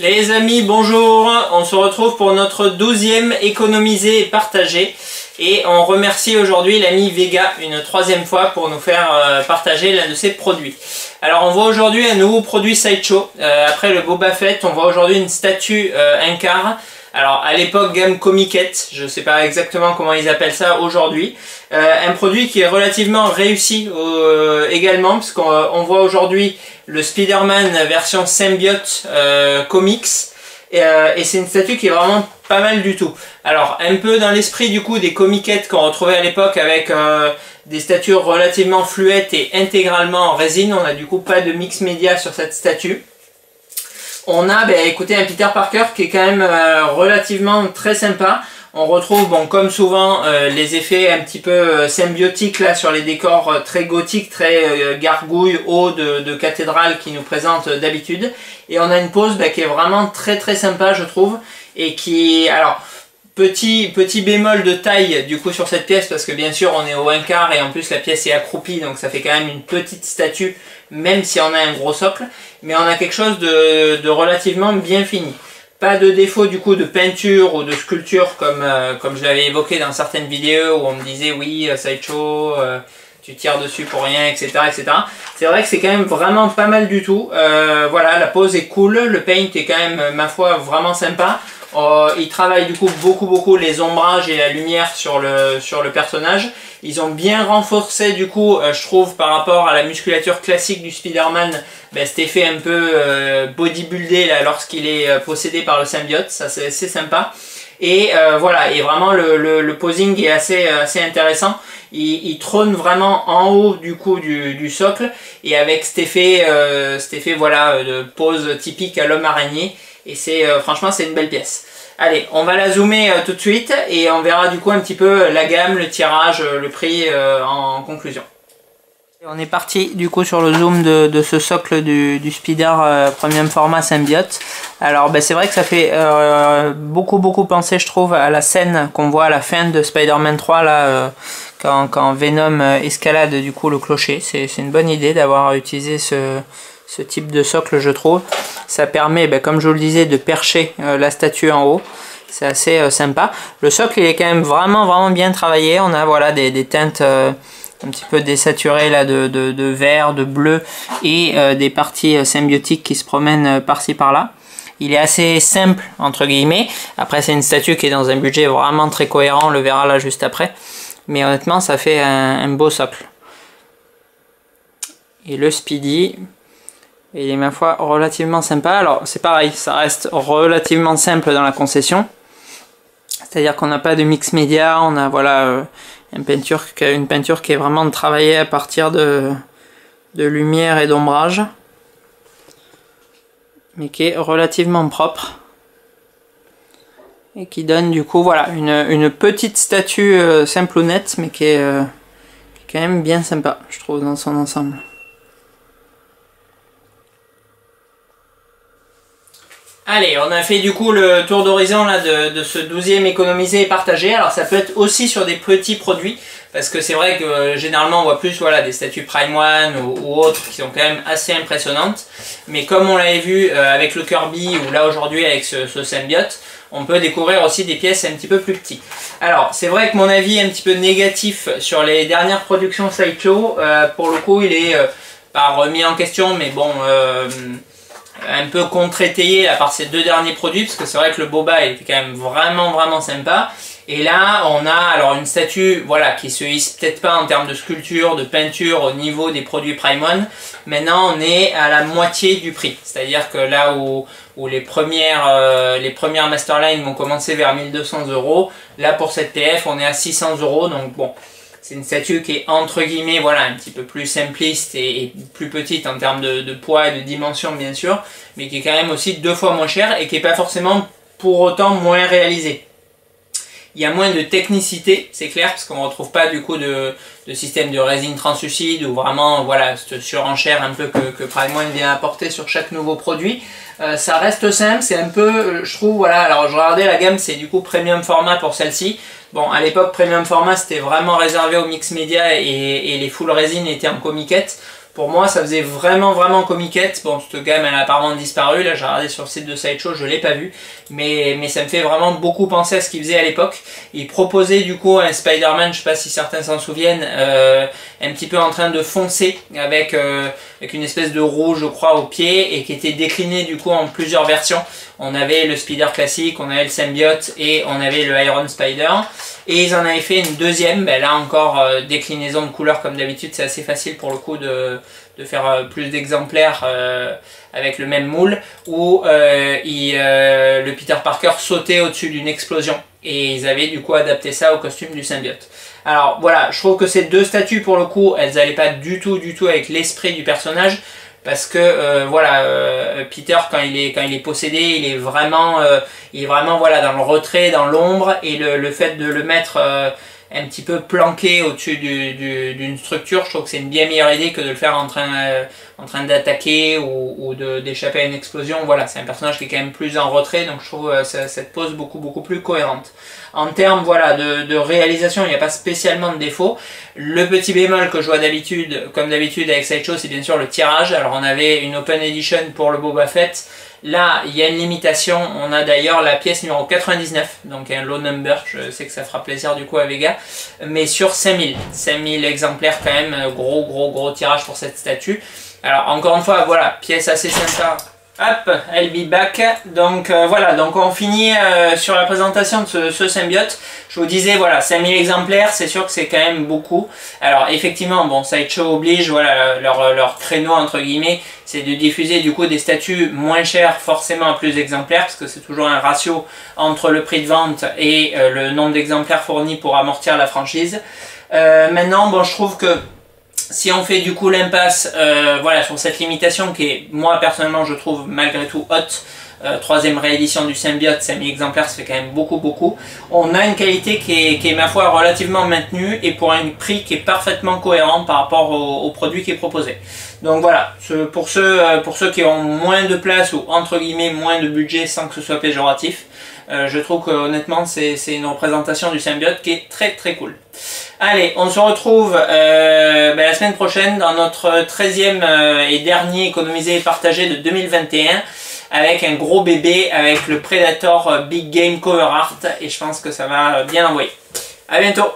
Les amis, bonjour, on se retrouve pour notre 12e économiser et partager et on remercie aujourd'hui l'ami Vega une 3e fois pour nous faire partager l'un de ses produits. Alors on voit aujourd'hui un nouveau produit Sideshow, après le Boba Fett on voit aujourd'hui une statue Incar. Alors à l'époque gamme Comiquette, je ne sais pas exactement comment ils appellent ça aujourd'hui. Un produit qui est relativement réussi également, parce qu'on voit aujourd'hui le Spider-Man version symbiote comics. Et c'est une statue qui est vraiment pas mal du tout. Alors un peu dans l'esprit du coup des Comiquettes qu'on retrouvait à l'époque avec des statues relativement fluettes et intégralement en résine. On a du coup pas de mix média sur cette statue. On a écoutez, un Peter Parker qui est quand même relativement très sympa. On retrouve, bon, comme souvent, les effets un petit peu symbiotiques là sur les décors très gothiques, très gargouille, haut de cathédrale qui nous présente d'habitude. Et on a une pose qui est vraiment très très sympa, je trouve. Et qui, alors, petit bémol de taille du coup sur cette pièce, parce que bien sûr on est au 1/4 et en plus la pièce est accroupie, donc ça fait quand même une petite statue, même si on a un gros socle. Mais on a quelque chose de relativement bien fini. Pas de défaut du coup de peinture ou de sculpture comme je l'avais évoqué dans certaines vidéos où on me disait oui, Sideshow, tu tires dessus pour rien, etc. etc. C'est vrai que c'est quand même vraiment pas mal du tout. Voilà, la pose est cool, le paint est quand même, ma foi, vraiment sympa. Ils travaillent du coup beaucoup les ombrages et la lumière sur le personnage. Ils ont bien renforcé du coup, je trouve, par rapport à la musculature classique du Spider-Man, cet effet un peu bodybuildé là lorsqu'il est possédé par le symbiote. Ça c'est sympa. Et voilà, et vraiment le posing est assez intéressant. Il trône vraiment en haut du coup du socle et avec cet effet voilà de pose typique à l'homme araignée. Et c'est franchement c'est une belle pièce. Allez, on va la zoomer tout de suite et on verra du coup un petit peu la gamme, le tirage, le prix en conclusion. On est parti du coup sur le zoom de ce socle du Spider premium format symbiote. Alors c'est vrai que ça fait beaucoup penser, je trouve, à la scène qu'on voit à la fin de Spider-Man 3 là, quand Venom escalade du coup le clocher. C'est une bonne idée d'avoir utilisé ce type de socle, je trouve. Ça permet, comme je vous le disais, de percher la statue en haut. C'est assez sympa. Le socle il est quand même vraiment bien travaillé. On a voilà des teintes un petit peu désaturées là de vert, de bleu et des parties symbiotiques qui se promènent par-ci par-là. Il est assez simple entre guillemets. Après c'est une statue qui est dans un budget vraiment très cohérent. On le verra là juste après. Mais honnêtement ça fait un beau socle. Et le Speedy, il est ma foi relativement sympa. Alors c'est pareil, ça reste relativement simple dans la concession. C'est-à-dire qu'on n'a pas de mix média, on a voilà une peinture qui est vraiment travaillée à partir de lumière et d'ombrage. Mais qui est relativement propre. Et qui donne du coup voilà une petite statue simple ou nette, mais qui est quand même bien sympa, je trouve, dans son ensemble. Allez, on a fait du coup le tour d'horizon là de ce 12e économisé et partagé. Alors ça peut être aussi sur des petits produits, parce que c'est vrai que généralement on voit plus voilà, des statues Prime One ou autres qui sont quand même assez impressionnantes. Mais comme on l'avait vu avec le Kirby ou là aujourd'hui avec ce symbiote, on peut découvrir aussi des pièces un petit peu plus petites. Alors c'est vrai que mon avis est un petit peu négatif sur les dernières productions Sideshow. Pour le coup il est pas remis en question, mais bon... un peu contre-étayé à part ces deux derniers produits, parce que c'est vrai que le Boba était quand même vraiment sympa. Et là on a alors une statue voilà qui se hisse peut-être pas en termes de sculpture, de peinture au niveau des produits Prime One. Maintenant on est à la moitié du prix, c'est à dire que là où les premières Masterline vont commencer vers 1200 €, là pour cette PF on est à 600 €, donc bon, c'est une statue qui est entre guillemets voilà un petit peu plus simpliste et plus petite en termes de poids et de dimension bien sûr, mais qui est quand même aussi 2 fois moins chère et qui n'est pas forcément pour autant moins réalisée. Il y a moins de technicité, c'est clair, parce qu'on ne retrouve pas du coup de système de résine translucide ou vraiment voilà cette surenchère un peu que Prime One vient apporter sur chaque nouveau produit. Ça reste simple, c'est un peu, je trouve, voilà, alors je regardais la gamme, c'est du coup premium format pour celle-ci. Bon, à l'époque, Premium Format, c'était vraiment réservé au mix média et les full résine étaient en comiquette. Pour moi, ça faisait vraiment comiquette. Bon, cette gamme, elle a apparemment disparu. Là, j'ai regardé sur le site de Sideshow, je ne l'ai pas vu. Mais ça me fait vraiment beaucoup penser à ce qu'il faisait à l'époque. Il proposait du coup un Spider-Man, je ne sais pas si certains s'en souviennent, un petit peu en train de foncer avec une espèce de rouge, je crois, au pied et qui était décliné du coup en plusieurs versions. On avait le Spider classique, on avait le Symbiote et on avait le Iron Spider. Et ils en avaient fait une deuxième, ben là encore déclinaison de couleurs comme d'habitude, c'est assez facile pour le coup de faire plus d'exemplaires avec le même moule, où le Peter Parker sautait au-dessus d'une explosion. Et ils avaient du coup adapté ça au costume du symbiote. Alors voilà, je trouve que ces deux statues pour le coup, elles n'allaient pas du tout avec l'esprit du personnage. Parce que voilà, Peter quand il est possédé, il est vraiment voilà dans le retrait, dans l'ombre, et le fait de le mettre un petit peu planqué au-dessus d'une structure, je trouve que c'est une bien meilleure idée que de le faire en train d'attaquer ou d'échapper à une explosion. Voilà, c'est un personnage qui est quand même plus en retrait, donc je trouve cette pose beaucoup plus cohérente. En termes voilà, de réalisation, il n'y a pas spécialement de défaut. Le petit bémol que je vois d'habitude, comme d'habitude avec Sideshow, c'est bien sûr le tirage. Alors on avait une Open Edition pour le Boba Fett. Là, il y a une limitation. On a d'ailleurs la pièce numéro 99, donc un low number. Je sais que ça fera plaisir du coup à Vega. Mais sur 5000. 5000 exemplaires quand même. Gros tirage pour cette statue. Alors encore une fois, voilà, pièce assez sympa. Hop, I'll be back. Donc voilà, donc on finit sur la présentation de ce symbiote. Je vous disais, voilà, 5000 exemplaires, c'est sûr que c'est quand même beaucoup. Alors effectivement, bon, Sideshow oblige, voilà, leur créneau entre guillemets, c'est de diffuser du coup des statues moins chères forcément à plus d'exemplaires, parce que c'est toujours un ratio entre le prix de vente et le nombre d'exemplaires fournis pour amortir la franchise. Maintenant, bon, je trouve que si on fait du coup l'impasse voilà, sur cette limitation qui est, moi personnellement je trouve malgré tout haute, troisième réédition du symbiote, 5000 exemplaires, ça fait quand même beaucoup. On a une qualité qui est ma foi relativement maintenue et pour un prix qui est parfaitement cohérent par rapport au produit qui est proposé. Donc voilà, pour ceux qui ont moins de place ou entre guillemets moins de budget sans que ce soit péjoratif, je trouve que honnêtement c'est une représentation du symbiote qui est très cool. Allez, on se retrouve la semaine prochaine dans notre 13e et dernier économisé et partagé de 2021 avec un gros bébé avec le Predator Big Game Cover Art et je pense que ça va bien envoyer. A bientôt!